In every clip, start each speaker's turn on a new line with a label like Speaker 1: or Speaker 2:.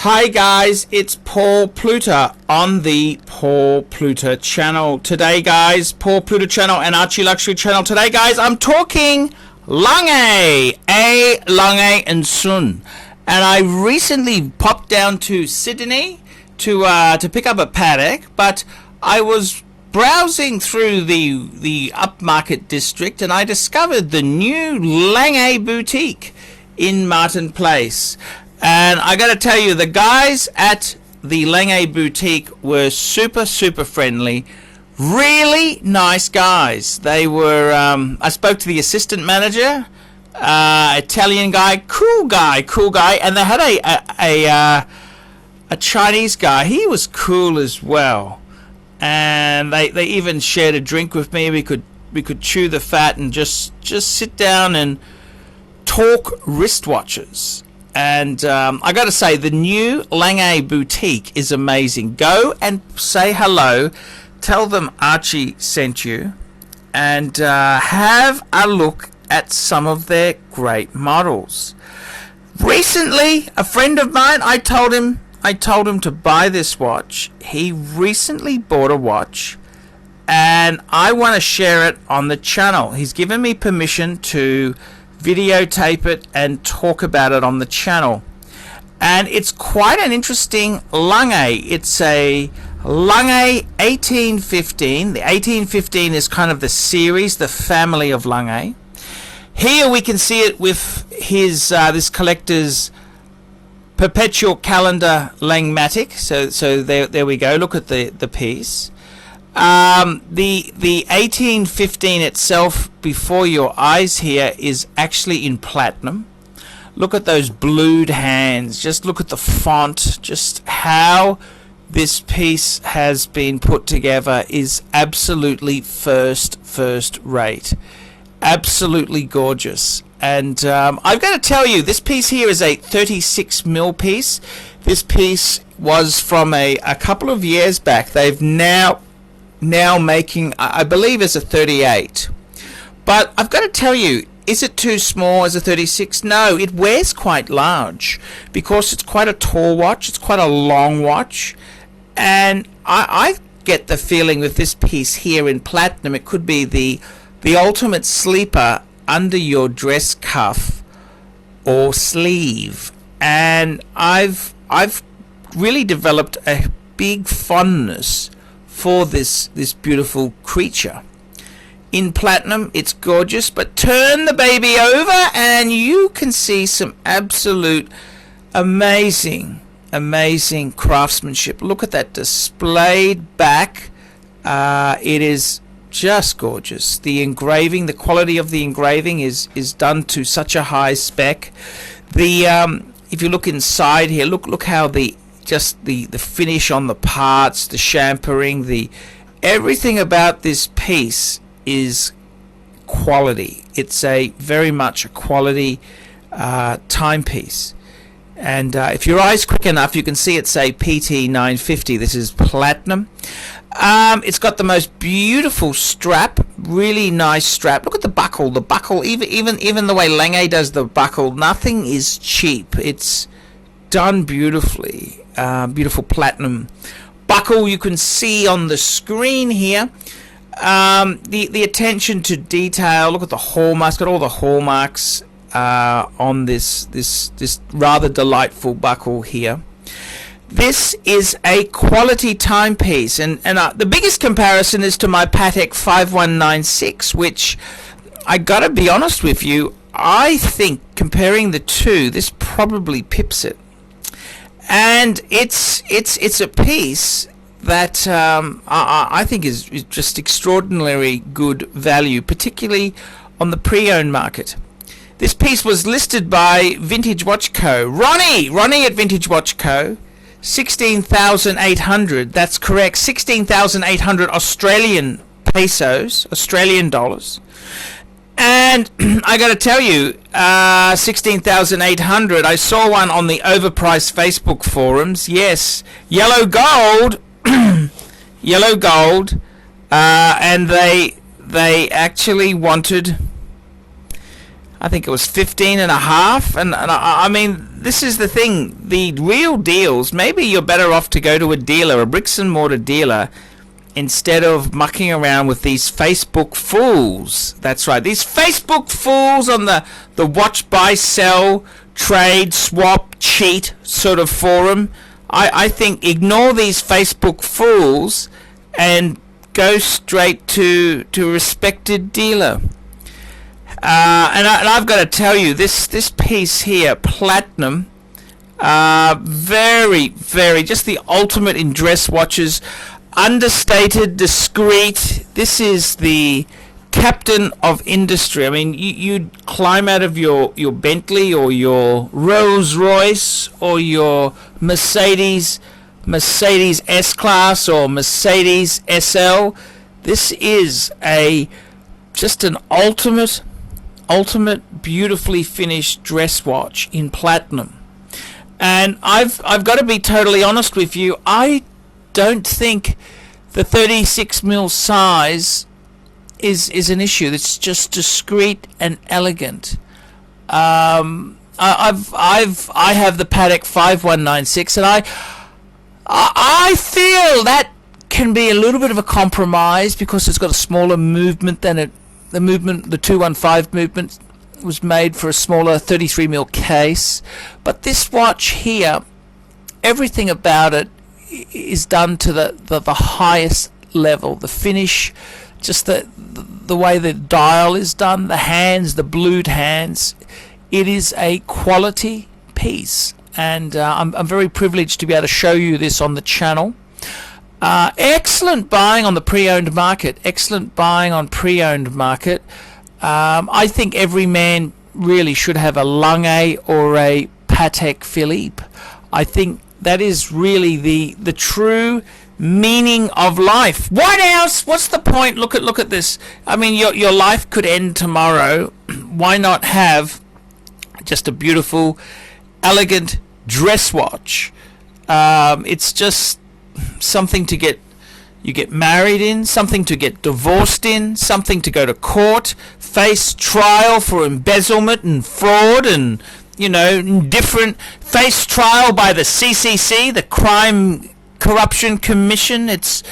Speaker 1: Hi guys, it's Paul Pluter on the Paul Pluter channel. Today guys, Paul Pluter channel and ArchieLuxury channel. Today guys, I'm talking Lange, Lange and Sohne. And I recently popped down to Sydney to pick up a paddock, but I was browsing through the upmarket district and I discovered the new Lange boutique in Martin Place. And I got to tell you, the guys at the Lange boutique were super friendly, really nice guys. They were I spoke to the assistant manager, Italian guy, cool guy, and they had a Chinese guy. He was cool as well, and they even shared a drink with me. We could chew the fat and just sit down and talk wristwatches. And I got to say, the new Lange boutique is amazing. Go and say hello, tell them Archie sent you, and have a look at some of their great models. Recently, a friend of mine, I told him to buy this watch. He recently bought a watch, and I want to share it on the channel. He's given me permission to videotape it and talk about it on the channel, and it's quite an interesting Lange. It's a Lange 1815. The 1815 is kind of the series, the family of Lange. Here we can see it with his this collector's perpetual calendar Langmatic. So there we go. Look at the piece. The 1815 itself before your eyes here is actually in platinum. Look at those blued hands. Just look at the font. Just how this piece has been put together is absolutely first rate. Absolutely gorgeous. And I've got to tell you, this piece here is a 36mm piece. This piece was from a couple of years back. They've now making, I believe, as a 38. But I've got to tell you, is it too small as a 36? No, it wears quite large because it's quite a tall watch. It's quite a long watch, and I get the feeling with this piece here in platinum, it could be the ultimate sleeper under your dress cuff or sleeve. And I've really developed a big fondness for this beautiful creature in platinum. It's gorgeous, but turn the baby over and you can see some absolute amazing craftsmanship. Look at that displayed back. It is just gorgeous. The engraving, the quality of the engraving is done to such a high spec. If you look inside here, look how the finish on the parts, the champering, everything about this piece is quality. It's very much a quality timepiece. And if your eye's quick enough, you can see it's a PT 950. This is platinum. It's got the most beautiful strap, really nice strap. Look at the buckle. The buckle, even the way Lange does the buckle, nothing is cheap. It's done beautifully. Beautiful platinum buckle you can see on the screen here. The attention to detail. Look at the hallmarks. Got all the hallmarks on this rather delightful buckle here. This is a quality timepiece, and the biggest comparison is to my Patek 5196, which I gotta be honest with you, I think comparing the two, this probably pips it. And it's a piece that I think is just extraordinarily good value, particularly on the pre-owned market. This piece was listed by Vintage Watch Co. Ronnie at Vintage Watch Co. 16,800. That's correct. 16,800 Australian pesos, Australian dollars. And I got to tell you, 16,800. I saw one on the overpriced Facebook forums. Yes, yellow gold, yellow gold, and they actually wanted, I think it was 15 and a half, and I mean this is the thing. The real deals, maybe you're better off to go to a dealer, a bricks and mortar dealer, instead of mucking around with these Facebook fools. That's right, these Facebook fools on the watch, buy, sell, trade, swap, cheat sort of forum. I think ignore these Facebook fools and go straight to a respected dealer. And I've got to tell you, this piece here, platinum, very, very, just the ultimate in dress watches. Understated, discreet. This is the captain of industry. I mean, you'd climb out of your Bentley or your Rolls Royce or your Mercedes S-Class or Mercedes SL. This is just an ultimate beautifully finished dress watch in platinum. And I've got to be totally honest with you, I don't think the 36mm size is an issue. It's just discreet and elegant. I have the Patek 5196, and I feel that can be a little bit of a compromise because it's got a smaller movement than the 215 movement was made for a smaller 33mm case. But this watch here, everything about it is done to the highest level. The finish, just the way the dial is done, the hands, the blued hands. It is a quality piece, and I'm very privileged to be able to show you this on the channel. Excellent buying on the pre-owned market. Excellent buying on pre-owned market. I think every man really should have a Lange or a Patek Philippe. I think that is really the true meaning of life. What else? What's the point? Look at this. I mean, your life could end tomorrow. Why not have just a beautiful, elegant dress watch? It's just something to get married in, something to get divorced in, something to go to court, face trial for embezzlement and fraud, and different, face trial by the CCC, the Crime Corruption Commission. This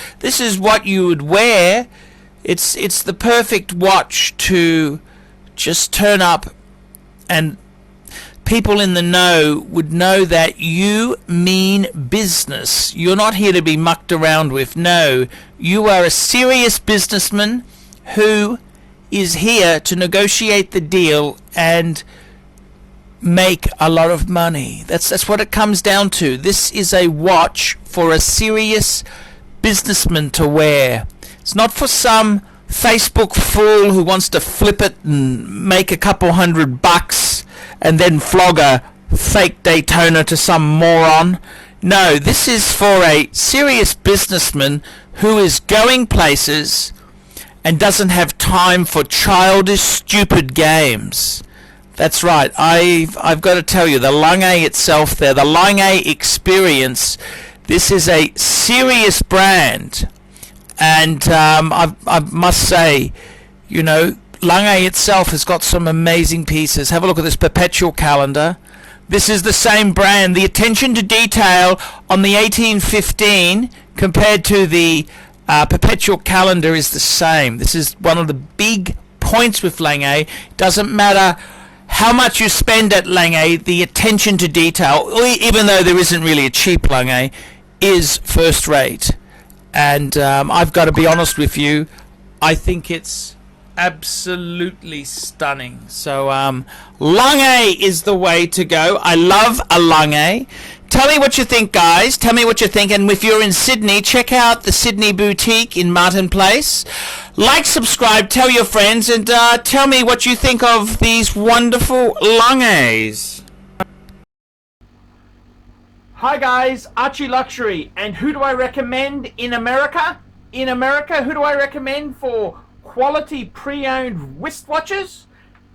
Speaker 1: is what you would wear. It's the perfect watch to just turn up, and people in the know would know that you mean business. You're not here to be mucked around with. No, you are a serious businessman who is here to negotiate the deal and make a lot of money. That's what it comes down to. This is a watch for a serious businessman to wear. It's not for some Facebook fool who wants to flip it and make a couple $100 and then flog a fake Daytona to some moron. No, this is for a serious businessman who is going places and doesn't have time for childish, stupid games. That's right. I've got to tell you, the Lange itself there, the Lange experience, this is a serious brand. And I must say, Lange itself has got some amazing pieces. Have a look at this perpetual calendar. This is the same brand. The attention to detail on the 1815 compared to the perpetual calendar is the same. This is one of the big points with Lange. Doesn't matter how much you spend at Lange, the attention to detail, even though there isn't really a cheap Lange, is first rate. And I've got to be honest with you, I think it's absolutely stunning. So Lange is the way to go. I love a Lange. Tell me what you think, guys. Tell me what you think. And if you're in Sydney, check out the Sydney Boutique in Martin Place. Like, subscribe, tell your friends, and tell me what you think of these wonderful Langes. Hi guys, ArchieLuxury, and who do I recommend in America? In America, who do I recommend for quality pre-owned wristwatches?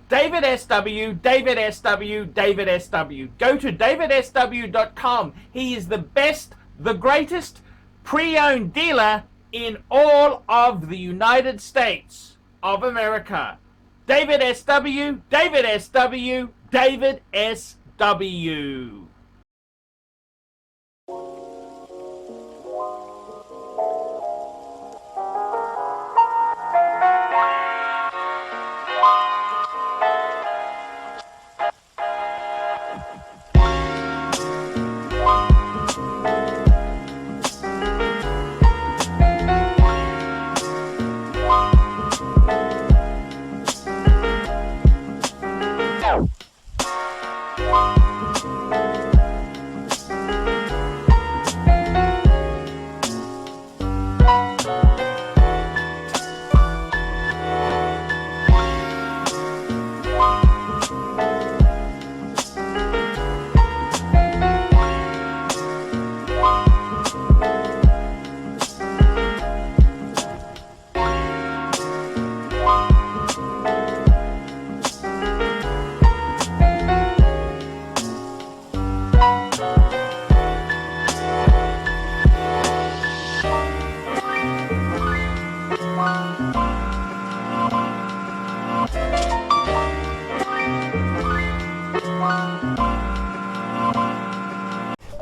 Speaker 1: David SW, David SW, David SW. Go to davidsw.com. He is the best, the greatest pre-owned dealer in all of the United States of America. David SW, David SW, David SW. W.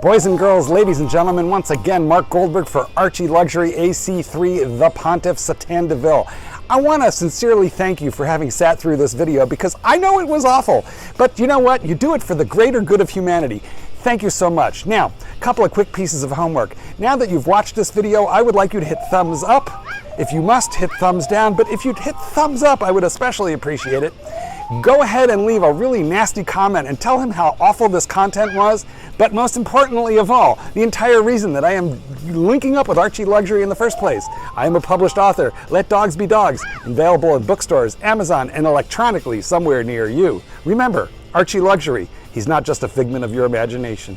Speaker 2: Boys and girls, ladies and gentlemen, once again, Mark Goldberg for Archie Luxury AC3, the Pontiff, Satan de Ville. I want to sincerely thank you for having sat through this video because I know it was awful, but you know what? You do it for the greater good of humanity. Thank you so much. Now, a couple of quick pieces of homework. Now that you've watched this video, I would like you to hit thumbs up. If you must, hit thumbs down, but if you'd hit thumbs up, I would especially appreciate it. Go ahead and leave a really nasty comment and tell him how awful this content was, but most importantly of all, the entire reason that I am linking up with Archie Luxury in the first place. I am a published author. Let dogs be dogs. Available in bookstores, Amazon, and electronically somewhere near you. Remember, Archie Luxury. He's not just a figment of your imagination.